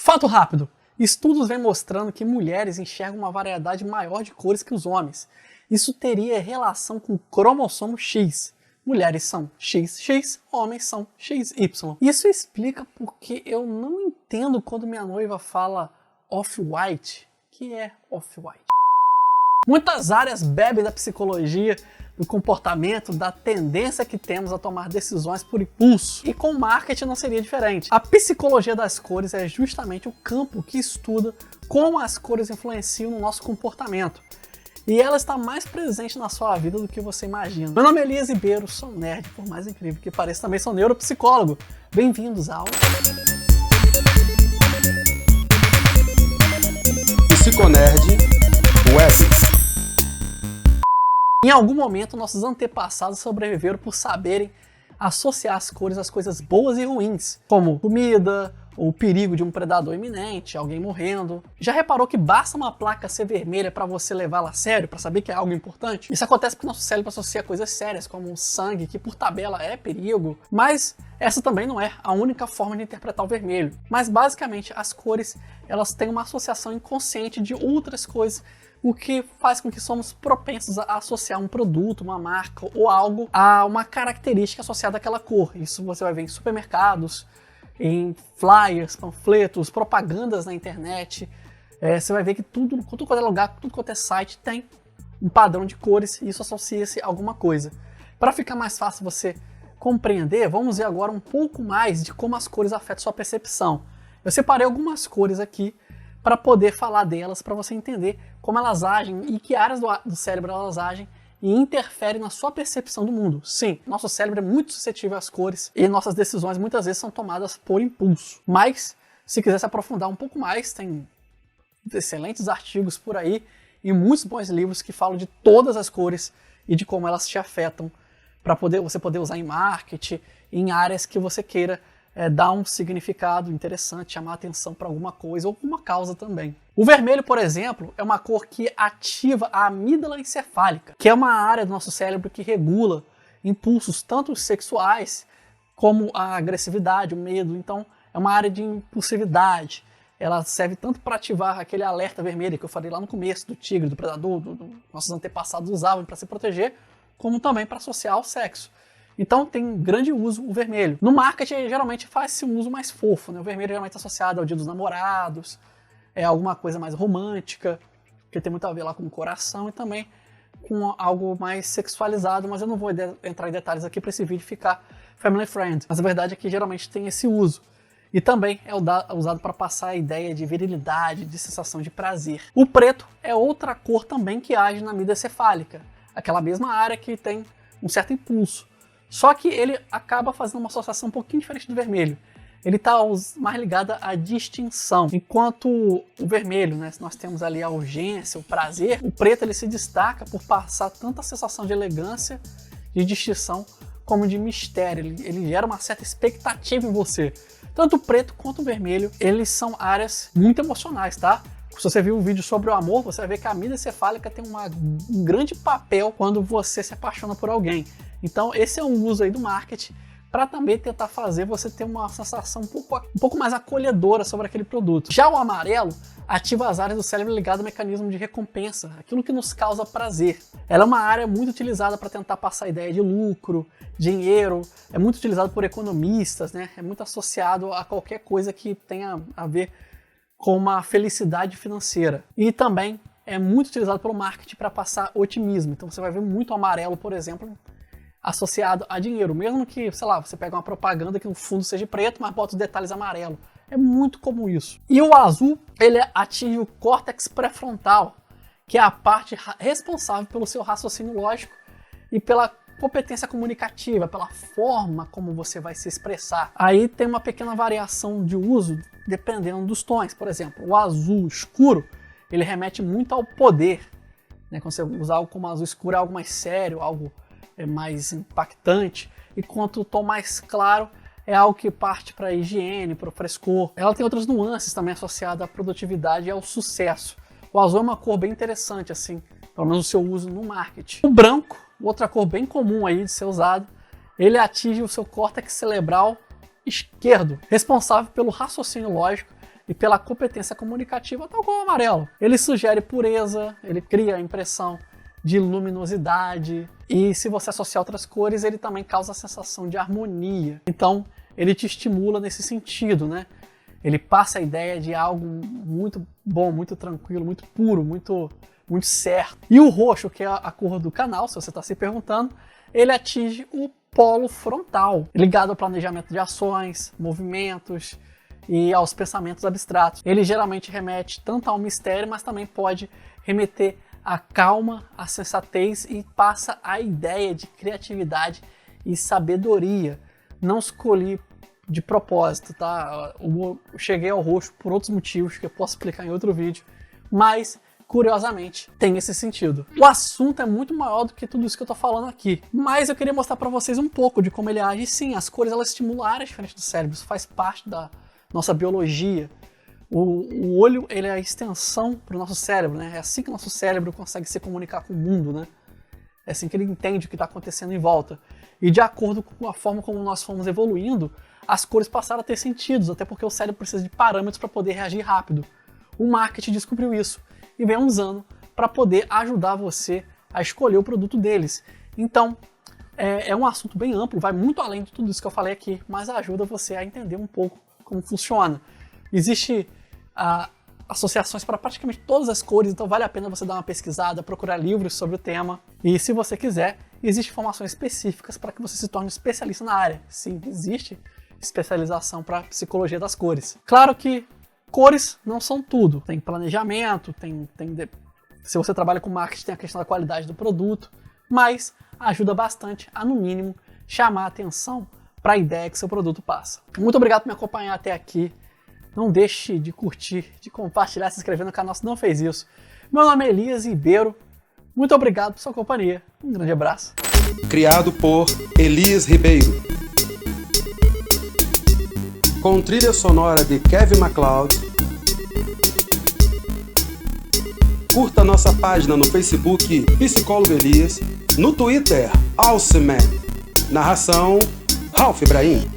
Fato rápido. Estudos vêm mostrando que mulheres enxergam uma variedade maior de cores que os homens. Isso teria relação com o cromossomo X. Mulheres são XX, homens são XY. Isso explica porque eu não entendo quando minha noiva fala off-white. Que é off-white? Muitas áreas bebem da psicologia, do comportamento, da tendência que temos a tomar decisões por impulso. E com marketing não seria diferente. A psicologia das cores é justamente o campo que estuda como as cores influenciam no nosso comportamento. E ela está mais presente na sua vida do que você imagina. Meu nome é Elias Ribeiro, sou nerd, por mais incrível que pareça, também sou neuropsicólogo. Bem-vindos ao Psiconerd Web. Em algum momento, nossos antepassados sobreviveram por saberem associar as cores às coisas boas e ruins, como comida, ou o perigo de um predador iminente, alguém morrendo. Já reparou que basta uma placa ser vermelha para você levá-la a sério, para saber que é algo importante? Isso acontece porque nosso cérebro associa coisas sérias, como o sangue, que por tabela é perigo, mas essa também não é a única forma de interpretar o vermelho. Mas basicamente as cores, elas têm uma associação inconsciente de outras coisas, o que faz com que somos propensos a associar um produto, uma marca ou algo a uma característica associada àquela cor. Isso você vai ver em supermercados, em flyers, panfletos, propagandas na internet. Você vai ver que tudo quanto é lugar, tudo quanto é site tem um padrão de cores e isso associa-se a alguma coisa. Para ficar mais fácil você compreender, vamos ver agora um pouco mais de como as cores afetam sua percepção. Eu separei algumas cores aqui para poder falar delas, para você entender como elas agem e que áreas do cérebro elas agem e interferem na sua percepção do mundo. Sim, nosso cérebro é muito suscetível às cores e nossas decisões muitas vezes são tomadas por impulso. Mas, se quiser se aprofundar um pouco mais, tem excelentes artigos por aí e muitos bons livros que falam de todas as cores e de como elas te afetam para você poder usar em marketing, em áreas que você queira dar um significado interessante, chamar atenção para alguma coisa ou uma causa também. O vermelho, por exemplo, é uma cor que ativa a amígdala encefálica, que é uma área do nosso cérebro que regula impulsos tanto sexuais como a agressividade, o medo. Então, é uma área de impulsividade. Ela serve tanto para ativar aquele alerta vermelho que eu falei lá no começo, do tigre, do predador, nossos antepassados usavam para se proteger, como também para associar ao sexo. Então tem grande uso o vermelho. No marketing geralmente faz-se um uso mais fofo, né? O vermelho geralmente é associado ao dia dos namorados, é alguma coisa mais romântica, que tem muito a ver lá com o coração e também com algo mais sexualizado, mas eu não vou entrar em detalhes aqui para esse vídeo ficar family friend. Mas a verdade é que geralmente tem esse uso. E também é usado para passar a ideia de virilidade, de sensação de prazer. O preto é outra cor também que age na amígdala encefálica, aquela mesma área que tem um certo impulso. Só que ele acaba fazendo uma associação um pouquinho diferente do vermelho. Ele está mais ligado à distinção. Enquanto o vermelho, né, nós temos ali a urgência, o prazer, o preto ele se destaca por passar tanta sensação de elegância, de distinção, como de mistério. Ele gera uma certa expectativa em você. Tanto o preto quanto o vermelho, eles são áreas muito emocionais, tá? Se você viu o vídeo sobre o amor, você vai ver que a amígdala encefálica tem um grande papel quando você se apaixona por alguém. Então esse é um uso aí do marketing para também tentar fazer você ter uma sensação um pouco mais acolhedora sobre aquele produto. Já o amarelo ativa as áreas do cérebro ligadas ao mecanismo de recompensa, aquilo que nos causa prazer. Ela é uma área muito utilizada para tentar passar a ideia de lucro, dinheiro, é muito utilizado por economistas, né? É muito associado a qualquer coisa que tenha a ver com uma felicidade financeira. E também é muito utilizado pelo marketing para passar otimismo. Então você vai ver muito amarelo, por exemplo, associado a dinheiro. Mesmo que, sei lá, você pega uma propaganda que no fundo seja preto, mas bota os detalhes amarelo. É muito comum isso. E o azul, ele atinge o córtex pré-frontal, que é a parte responsável pelo seu raciocínio lógico e pela competência comunicativa, pela forma como você vai se expressar. Aí tem uma pequena variação de uso dependendo dos tons. Por exemplo, o azul escuro, ele remete muito ao poder, né? Quando você usa algo como azul escuro, é algo mais sério, algo mais impactante, enquanto o tom mais claro é algo que parte para a higiene, para o frescor. Ela tem outras nuances também associadas à produtividade e ao sucesso. O azul é uma cor bem interessante, assim, pelo menos o seu uso no marketing. O branco, outra cor bem comum aí de ser usado, ele atinge o seu córtex cerebral esquerdo, responsável pelo raciocínio lógico e pela competência comunicativa, tal como o amarelo. Ele sugere pureza, ele cria a impressão de luminosidade, e se você associar outras cores, ele também causa a sensação de harmonia. Então, ele te estimula nesse sentido, né? Ele passa a ideia de algo muito bom, muito tranquilo, muito puro, muito certo. E o roxo, que é a cor do canal, se você está se perguntando, ele atinge o polo frontal, ligado ao planejamento de ações, movimentos e aos pensamentos abstratos. Ele geralmente remete tanto ao mistério, mas também pode remeter à calma, à sensatez, e passa a ideia de criatividade e sabedoria. Não escolhi de propósito, tá? Eu cheguei ao roxo por outros motivos que eu posso explicar em outro vídeo, mas curiosamente tem esse sentido. O assunto é muito maior do que tudo isso que eu tô falando aqui, mas eu queria mostrar para vocês um pouco de como ele age. Sim, as cores, elas estimulam áreas diferentes do cérebro, isso faz parte da nossa biologia. O olho, ele é a extensão para o nosso cérebro, né? É assim que o nosso cérebro consegue se comunicar com o mundo, né? É assim que ele entende o que está acontecendo em volta. E de acordo com a forma como nós fomos evoluindo, as cores passaram a ter sentidos, até porque o cérebro precisa de parâmetros para poder reagir rápido. O marketing descobriu isso e vem usando para poder ajudar você a escolher o produto deles. Então, é um assunto bem amplo, vai muito além de tudo isso que eu falei aqui, mas ajuda você a entender um pouco como funciona. Existe associações para praticamente todas as cores, então vale a pena você dar uma pesquisada, procurar livros sobre o tema. E se você quiser, existem informações específicas para que você se torne especialista na área. Sim, existe especialização para psicologia das cores. Claro que cores não são tudo. Tem planejamento, se você trabalha com marketing, tem a questão da qualidade do produto, mas ajuda bastante a, no mínimo, chamar a atenção para a ideia que seu produto passa. Muito obrigado por me acompanhar até aqui. Não deixe de curtir, de compartilhar, se inscrever no canal se não fez isso. Meu nome é Elias Ribeiro. Muito obrigado por sua companhia. Um grande abraço. Criado por Elias Ribeiro. Com trilha sonora de Kevin MacLeod. Curta nossa página no Facebook Psicólogo Elias. No Twitter, Alceman. Narração, Ralph Ibrahim.